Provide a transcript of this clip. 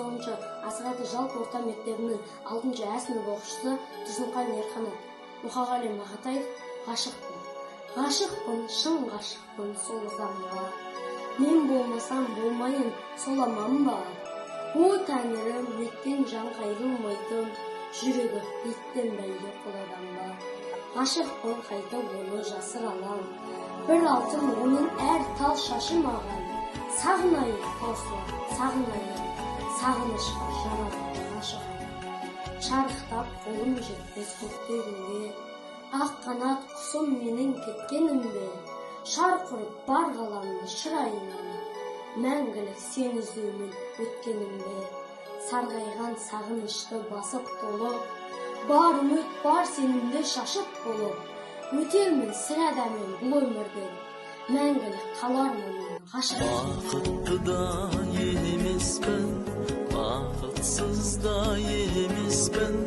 9 Асыраты жалпы орта мектебінің 6 А сынып оқушысы Тұрсынхан Ерқанат. Мұқағали Мақатаев. Ғашықпын, шын ғашықпын сол заманға. Мен болмасам болмайын сол аман ба? О Тәңірім, еттен жан қайрылмайтын, жүрегі еттен бәйге қоладан ба? Ғашықпын, қайта оны жасыр алам. Бір алтын оның әр тал шашы маған. Сағынайын, таусылар, сағынайын, сағынышқа жаралып ғашық. Шарықтап қолым жетпес көктегінге, ақ қанат құсым менің кеткенім бе? Шар құрып бар ғаламны шырайынан, мәңгілік сен іздеумен өткенім бе? Сарғайған сағынышты басып толып, бар үміт, бар сенімді шашып болып, өтермін сірәдәмен бұл өмірден, мәңгілік қалармын ғашық. Бақытты да емеспін, бақытсыз да емеспін,